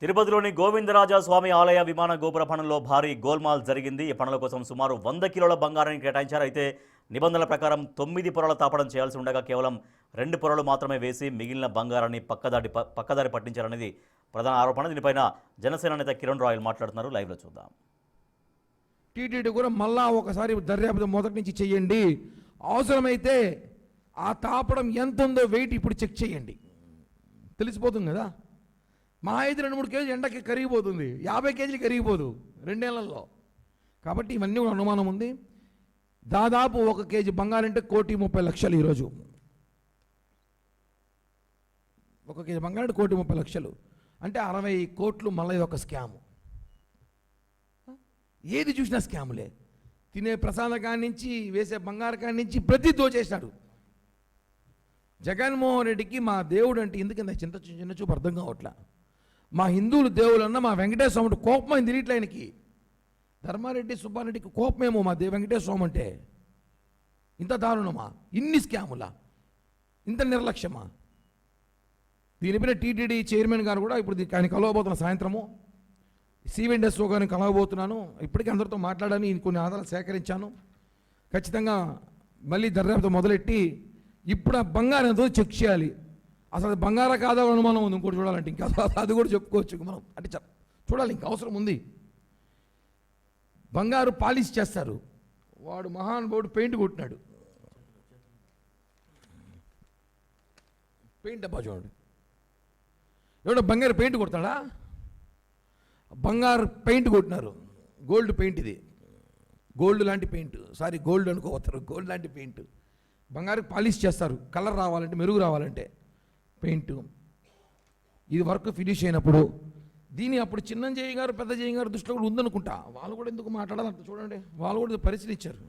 తిరుపతిలోని గోవిందరాజ స్వామి ఆలయ విమాన గోపుర పనుల్లో భారీ గోల్మాల్ జరిగింది. ఈ పనుల కోసం సుమారు 100 కిలోల బంగారాన్ని కేటాయించారు. అయితే నిబంధనల ప్రకారం 9 పొరల తాపడం చేయాల్సి ఉండగా కేవలం 2 పొరలు మాత్రమే వేసి మిగిలిన బంగారాన్ని పక్కదారి పట్టించారనేది ప్రధాన ఆరోపణ. దీనిపైన జనసేన నేత కిరణ్ రాయల్ మాట్లాడుతున్నారు. లైవ్లో చూద్దాం. టీటీడీ కూడా మళ్ళా ఒకసారి దర్యాప్తు మొదటి నుంచి చేయండి, అవసరమైతే ఆ తాపడం ఎంత ఉందో వెయిట్ ఇప్పుడు చెక్ చేయండి, తెలిసిపోతుంది కదా. మా 2-3 కేజీలు ఎండకి కరిగిపోతుంది, 50 కేజీలు కరిగిపోదు 2 నెలల్లో. కాబట్టి ఇవన్నీ కూడా అనుమానం ఉంది. దాదాపు 1 కేజీ బంగారం అంటే 1,30,00,000 ఈరోజు. 1 కేజీ బంగారం అంటే 1,30,00,000 అంటే 60 కోట్లు. మళ్ళీ ఇది ఒక స్కాము. ఏది చూసినా స్కాములే. తినే ప్రసాదం కాడి నుంచి వేసే బంగారం కాడి నుంచి ప్రతి దోచేశాడు. జగన్మోహన్ రెడ్డికి మా దేవుడు అంటే ఎందుకంత చిన్న చూపు అర్థం కావట్లా. మా హిందువులు దేవుళ్ళు అన్న మా వెంకటేశ్వర స్వామి కోపమైంది తిరిగిట్లా ఆయనకి. ధర్మారెడ్డి సుబ్బారెడ్డికి కోపమేమో మా వెంకటేశ్వర స్వామి అంటే. ఇంత దారుణమా? ఇన్ని స్కాములా? ఇంత నిర్లక్ష్యమా? దీనిపైన టీటీడీ చైర్మన్ గారు కూడా ఇప్పుడు ఆయన కలవబోతున్న సాయంత్రము సివిఎండ్ఎస్ఓ గారిని కలవబోతున్నాను. ఇప్పటికీ అందరితో మాట్లాడాను, కొన్ని ఆధారాలు సేకరించాను. ఖచ్చితంగా మళ్ళీ దర్యాప్తు మొదలెట్టి ఇప్పుడు ఆ బంగారం ఎంతో చెక్ చేయాలి. అసలు బంగారం కాదా అనుమానం ఉంది. ఇంకోటి చూడాలంటే ఇంకా అది కూడా చెప్పుకోవచ్చు మనం. అంటే చూడాలి, ఇంకా అవసరం ఉంది. బంగారు పాలిష్ చేస్తారు. వాడు మహానుభావుడు పెయింట్ కొట్టినాడు. పెయింట్ అబ్బా చూడండి. ఎవడో బంగారు పెయింట్ కొడతాడా? బంగారు పెయింట్ కొట్టినారు. గోల్డ్ పెయింట్ ఇది. గోల్డ్ లాంటి పెయింట్, సారీ గోల్డ్ అనుకోవతారు, గోల్డ్ లాంటి పెయింట్. బంగారు పాలిష్ చేస్తారు, కలర్ రావాలంటే, మెరుగు రావాలంటే పెయింట్. ఇది వర్క్ ఫినిష్ అయినప్పుడు దీని అప్పుడు చిన్నంజయ్య గారు పెద్దజయ్య గారు దృష్టిలో కూడా ఉందనుకుంటా. వాళ్ళు కూడా ఎందుకు మాట్లాడాలంట చూడండి. వాళ్ళు కూడా పరిశీలించారు.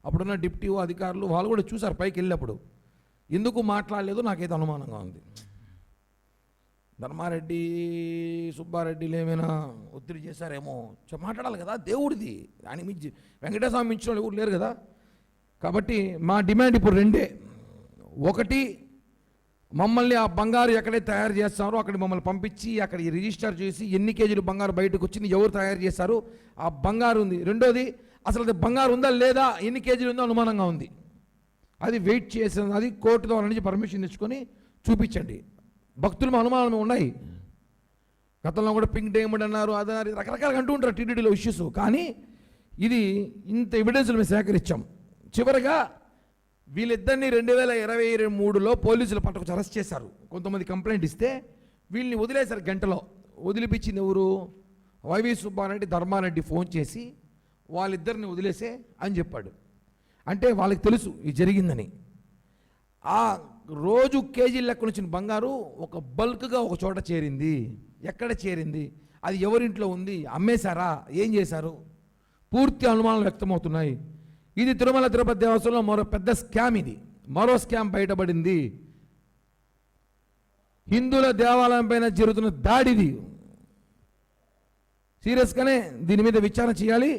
అప్పుడున్న డిప్టీ అధికారులు వాళ్ళు కూడా చూశారు పైకి వెళ్ళినప్పుడు. ఎందుకు మాట్లాడలేదు నాకైతే అనుమానంగా ఉంది. ధర్మారెడ్డి సుబ్బారెడ్డిలు ఏమైనా ఒత్తిడి చేశారేమో. మాట్లాడాలి కదా, దేవుడిది. దాని మించి వెంకటేశ్వర స్వామి మించిన వాళ్ళు ఎవరు లేరు కదా. కాబట్టి మా డిమాండ్ ఇప్పుడు 2. 1, మమ్మల్ని ఆ బంగారు ఎక్కడైతే తయారు చేస్తారో అక్కడ మమ్మల్ని పంపించి అక్కడ రిజిస్టర్ చేసి ఎన్ని కేజీలు బంగారు బయటకు వచ్చింది, ఎవరు తయారు చేశారు, ఆ బంగారు ఉంది. 2వది, అసలు అది బంగారు ఉందా లేదా, ఎన్ని కేజీలు ఉందో అనుమానంగా ఉంది. అది వెయిట్ చేసిన, అది కోర్టు ద్వారా నుంచి పర్మిషన్ తెచ్చుకొని చూపించండి. భక్తులు అనుమానాలు ఉన్నాయి. గతంలో కూడా పింక్ డైమండ్ అన్నారు, అదన్నారు, రకరకాలుగా అంటూ ఉంటారు టీటీడీలో ఇష్యూస్. కానీ ఇది ఇంత ఎవిడెన్స్లు మేము సేకరించాం. చివరిగా వీళ్ళిద్దరిని 2023లో పోలీసులు పట్టుకొచ్చి అరెస్ట్ చేశారు. కొంతమంది కంప్లైంట్ ఇస్తే వీళ్ళని వదిలేశారు. గంటలో వదిలిపించింది ఎవరు? వైవి సుబ్బారెడ్డి, ధర్మారెడ్డి ఫోన్ చేసి వాళ్ళిద్దరిని వదిలేసే అని చెప్పాడు. అంటే వాళ్ళకి తెలుసు ఇది జరిగిందని. ఆ రోజు కేజీల లెక్కన వచ్చిన బంగారు ఒక బల్క్గా ఒక చోట చేరింది. ఎక్కడ చేరింది, అది ఎవరింట్లో ఉంది, అమ్మేశారా, ఏం చేశారు, పూర్తి అనుమానాలు వ్యక్తమవుతున్నాయి. ఇది తిరుమల తిరుపతి దేవస్థానంలో మరో పెద్ద స్కామ్. ఇది మరో స్కామ్ బయటపడింది. హిందువుల దేవాలయం పైన జరుగుతున్న దాడిది. సీరియస్గానే దీని మీద విచారణ చేయాలి.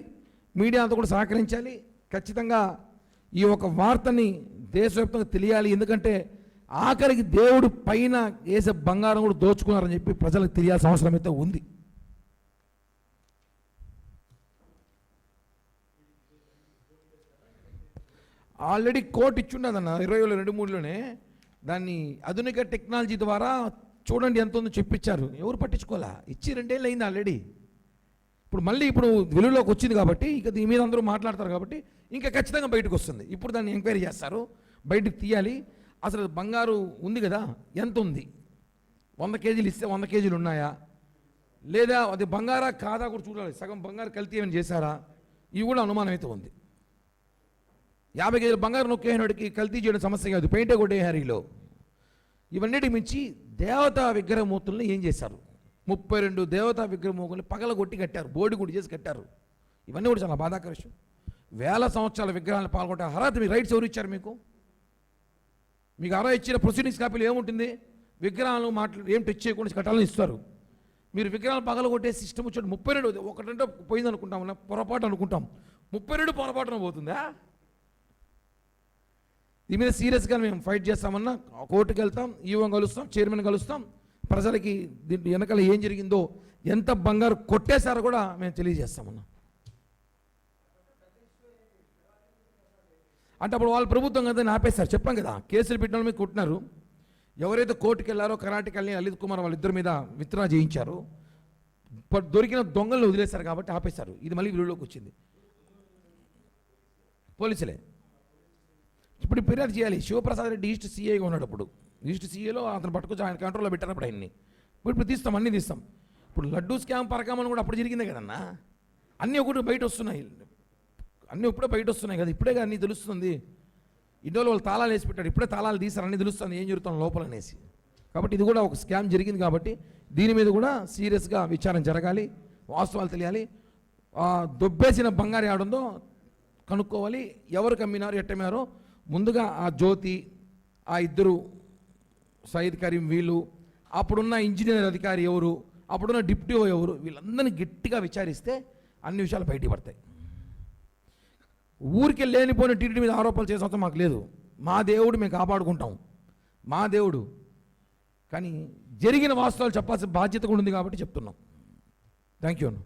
మీడియా అంతా కూడా సహకరించాలి. ఖచ్చితంగా ఈ ఒక వార్తని దేశవ్యాప్తంగా తెలియాలి. ఎందుకంటే ఆఖరికి దేవుడు పైన వేసే బంగారం కూడా దోచుకున్నారని చెప్పి ప్రజలకు తెలియాల్సిన అవసరం అయితే ఉంది. ఆల్రెడీ కోర్టు ఇచ్చున్నదన్న 2023లోనే. దాన్ని ఆధునిక టెక్నాలజీ ద్వారా చూడండి ఎంత ఉందో చెప్పించారు. ఎవరు పట్టించుకోవాలా? ఇచ్చి 2 ఏళ్ళు అయింది ఆల్రెడీ. ఇప్పుడు మళ్ళీ వెలుగులోకి వచ్చింది కాబట్టి ఇక దీని మీద అందరూ మాట్లాడతారు కాబట్టి ఇంకా ఖచ్చితంగా బయటకు వస్తుంది. ఇప్పుడు దాన్ని ఎంక్వైరీ చేస్తారు, బయటకు తీయాలి. అసలు బంగారు ఉంది కదా, ఎంత ఉంది, 100 కేజీలు ఇస్తే 100 కేజీలు ఉన్నాయా లేదా, అది బంగారా కాదా కూడా చూడాలి. సగం బంగారు కల్తీ ఏమైనా చేశారా, ఇవి కూడా అనుమానం అయితే ఉంది. 50 కేజీల బంగారు నొక్కేవాడికి కల్తీ చేయడం సమస్య కాదు, పెయింటే కొట్టేహారీలో. ఇవన్నిటి మించి దేవతా విగ్రహమూర్తులను ఏం చేశారు? 32 దేవతా విగ్రహమూర్తులను పగలగొట్టి కట్టారు, బోడిగుడి చేసి కట్టారు. ఇవన్నీ కూడా చాలా బాధాకర విషయం. 1000 సంవత్సరాల విగ్రహాలను పాల్గొంటే అర్హత మీ రైట్స్ ఎవరు ఇచ్చారు? మీకు అర్హత ఇచ్చిన ప్రొసీడింగ్స్ కాపీలు ఏముంటుంది? విగ్రహాలను ఏం టచ్ చేయకుండా కట్టాలని ఇస్తారు. మీరు విగ్రహాలు పగలగొట్టేసి సిస్టమ్ వచ్చాడు. 32 ఒకటంటే పోయింది అనుకుంటాం, పొరపాటు అనుకుంటాం. 32 పొరపాటున పోతుందా? దీని మీద సీరియస్గా మేము ఫైట్ చేస్తామన్నా కోర్టుకు వెళ్తాం, ఈవో కలుస్తాం, చైర్మన్ కలుస్తాం, ప్రజలకి దీంట్లో వెనకాల ఏం జరిగిందో, ఎంత బంగారు కొట్టేశారో కూడా మేము తెలియజేస్తామన్నా. అంటే అప్పుడు వాళ్ళ ప్రభుత్వం కదా ఆపేశారు, చెప్పాం కదా, కేసులు పెట్టిన వాళ్ళ మీద కొట్టినారు. ఎవరైతే కోర్టుకు వెళ్ళారో కర్ణాటక వెళ్ళి లలిత్ కుమార్ వాళ్ళిద్దరి మీద విత్డ్రా చేయించారు, దొరికిన దొంగలను వదిలేశారు కాబట్టి ఆపేశారు. ఇది మళ్ళీ వీళ్ళలోకి వచ్చింది, పోలీసులే ఇప్పుడు ఫిర్యాదు చేయాలి. శివప్రసాద్ రెడ్డి ఈస్ట్ సీఐగా ఉన్నాడు. అప్పుడు ఈస్ట్ సీఏలో అతను పట్టుకొచ్చి ఆయన కంట్రోల్లో పెట్టారు. అప్పుడు ఆయన్ని ఇప్పుడు తీస్తాం, అన్నీ తీస్తాం. ఇప్పుడు లడ్డూ స్కామ్ పరకామని కూడా అప్పుడు జరిగిందే కదన్నా. అన్నీ ఒకటి బయట వస్తున్నాయి, అన్నీ ఇప్పుడే బయట వస్తున్నాయి కదా, ఇప్పుడే అన్నీ తెలుస్తుంది. ఇన్నోళ్ళు వాళ్ళు తాళాలు వేసి పెట్టాడు, ఇప్పుడే తాళాలు తీసారు, అన్నీ తెలుస్తుంది ఏం జరుగుతుంది లోపల అనేసి. కాబట్టి ఇది కూడా ఒక స్కామ్ జరిగింది కాబట్టి దీని మీద కూడా సీరియస్గా విచారణ జరగాలి, వాస్తవాలు తెలియాలి. దొబ్బేసిన బంగారు ఆడుందో కనుక్కోవాలి, ఎవరు కమ్మినారు, ఎట్టమ్మారో. ముందుగా ఆ జ్యోతి, ఆ ఇద్దరు సయీద్ కరీం, వీళ్ళు, అప్పుడున్న ఇంజనీర్ అధికారి ఎవరు, అప్పుడున్న డిప్యూటీ ఎవరు, వీళ్ళందరినీ గట్టిగా విచారిస్తే అన్ని విషయాలు బయట పడతాయి. ఊరికి లేనిపోయిన టీడీ మీద ఆరోపణలు చేసే మాకు లేదు. మా దేవుడు మేము కాపాడుకుంటాం, మా దేవుడు. కానీ జరిగిన వాస్తవాలు చెప్పాల్సిన బాధ్యత కూడా ఉంది కాబట్టి చెప్తున్నాం. థ్యాంక్ యూ అన్న.